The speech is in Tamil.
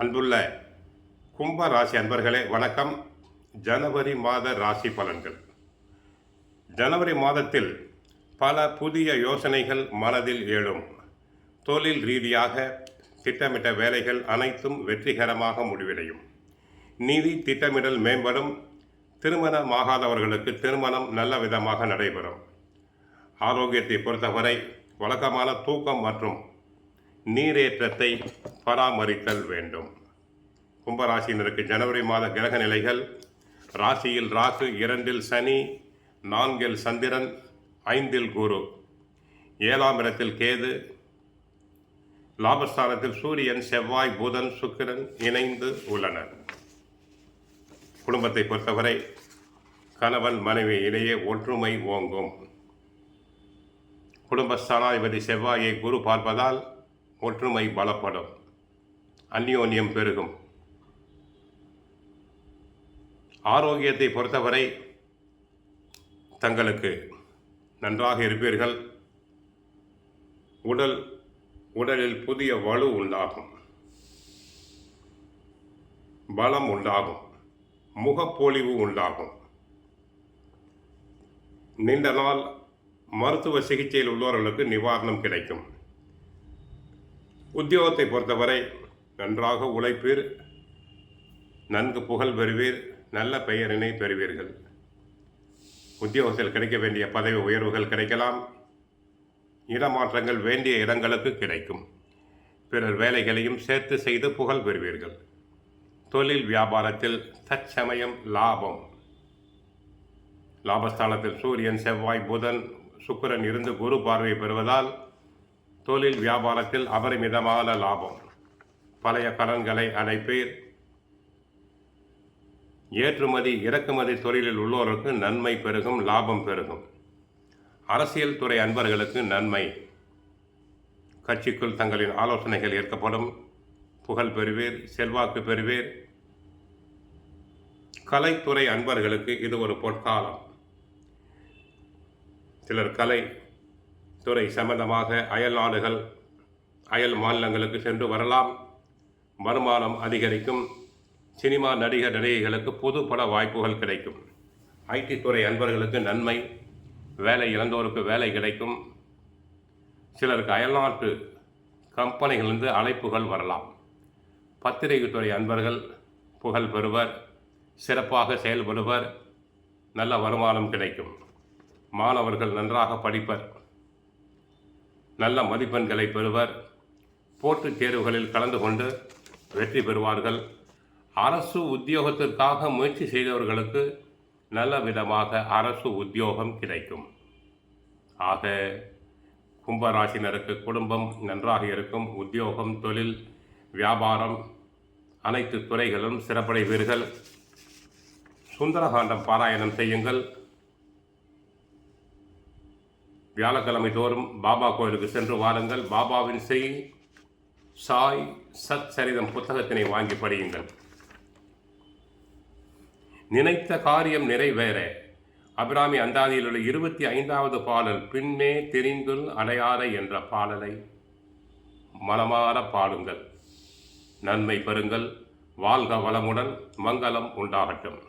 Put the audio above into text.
அன்புள்ள கும்ப ராசி அன்பர்களே வணக்கம். ஜனவரி மாத ராசி பலன்கள். ஜனவரி மாதத்தில் பல புதிய யோசனைகள் மனதில் எழும். தொழில் ரீதியாக திட்டமிட்ட வேலைகள் அனைத்தும் வெற்றிகரமாக முடிவடையும். நிதி திட்டமிடல் மேம்படும். திருமணமாகாதவர்களுக்கு திருமணம் நல்ல விதமாக நடைபெறும். ஆரோக்கியத்தை பொறுத்தவரை வழக்கமான தூக்கம் மற்றும் நீரேற்றத்தை பராமரித்தல் வேண்டும். கும்பராசியினருக்கு ஜனவரி மாத கிரக நிலைகள்: ராசியில் ராகு, 2 சனி, 4 சந்திரன், 5 குரு, 7ஆம் இடத்தில் கேது, லாபஸ்தானத்தில் சூரியன், செவ்வாய், புதன், சுக்கிரன் இணைந்து உள்ளனர். குடும்பத்தை பொறுத்தவரை கணவன் மனைவி இடையே ஒற்றுமை ஓங்கும். குடும்பஸ்தானாதிபதி செவ்வாயை குரு பார்ப்பதால் ஒற்றுமை பலப்படும். அந்யோன்யம் பெருகும். ஆரோக்கியத்தை பொறுத்தவரை தங்களுக்கு நன்றாக இருப்பீர்கள். உடலில் புதிய வலு உண்டாகும், பலம் உண்டாகும், முகப்பொலிவு உண்டாகும். நீண்ட நாள் மருத்துவ சிகிச்சையில் உள்ளவர்களுக்கு நிவாரணம் கிடைக்கும். உத்தியோகத்தை பொறுத்தவரை நன்றாக உழைப்பீர், நன்கு புகழ் பெறுவீர், நல்ல பெயரினை பெறுவீர்கள். உத்தியோகத்தில் கிடைக்க வேண்டிய பதவி உயர்வுகள் கிடைக்கலாம். இடமாற்றங்கள் வேண்டிய இடங்களுக்கு கிடைக்கும். பிறர் வேலைகளையும் சேர்த்து செய்து புகழ் பெறுவீர்கள். தொழில் வியாபாரத்தில் தற்சமயம் லாபம். லாபஸ்தானத்தில் சூரியன், செவ்வாய், புதன், சுக்கிரன் இருந்து குரு பார்வை பெறுவதால் தொழில் வியாபாரத்தில் அபரிமிதமான லாபம். பழைய கடன்களை அடைப்பீர். ஏற்றுமதி இறக்குமதி தொழிலில் உள்ளோருக்கு நன்மை பெருகும், லாபம் பெருகும். அரசியல் துறை அன்பர்களுக்கு நன்மை. கட்சிக்குள் தங்களின் ஆலோசனைகள் ஏற்கப்படும். புகழ் பெறுவீர், செல்வாக்கு பெறுவீர். கலைத்துறை அன்பர்களுக்கு இது ஒரு பொற்காலம். சிலர் கலை துறை சம்பந்தமாக அயல் நாடுகள், அயல் மாநிலங்களுக்கு சென்று வரலாம். வருமானம் அதிகரிக்கும். சினிமா நடிகர் நடிகைகளுக்கு புது பட வாய்ப்புகள் கிடைக்கும். ஐடி துறை அன்பர்களுக்கு நன்மை. வேலை இழந்தோருக்கு வேலை கிடைக்கும். சிலருக்கு அயல்நாட்டு கம்பெனிகளிலிருந்து அழைப்புகள் வரலாம். பத்திரிகை துறை அன்பர்கள் புகழ் பெறுவர், சிறப்பாக செயல்படுவர், நல்ல வருமானம் கிடைக்கும். மாணவர்கள் நன்றாக படிப்பர், நல்ல மதிப்பெண்களை பெறுவர். போட்டித் தேர்வுகளில் கலந்து கொண்டு வெற்றி பெறுவார்கள். அரசு உத்தியோகத்திற்காக முயற்சி செய்தவர்களுக்கு நல்ல விதமாக அரசு உத்தியோகம் கிடைக்கும். ஆக கும்பராசினருக்கு குடும்பம் நன்றாக இருக்கும். உத்தியோகம், தொழில், வியாபாரம் அனைத்து துறைகளும் சிறப்படைவீர்கள். சுந்தரகாண்டம் பாராயணம் செய்யுங்கள். வியாழக்கிழமை தோறும் பாபா கோயிலுக்கு சென்று வாருங்கள். பாபாவின் சாய் சத் சரிதம் புத்தகத்தினை வாங்கி படியுங்கள். நினைத்த காரியம் நிறைவேற அபிராமி அந்தாதியில் உள்ள 25வது பாடல் பின்னே தெரிந்துள் அடையாத என்ற பாடலை மனமாற பாடுங்கள். நன்மை பெறுங்கள். வாழ்க வளமுடன். மங்களம் உண்டாகட்டும்.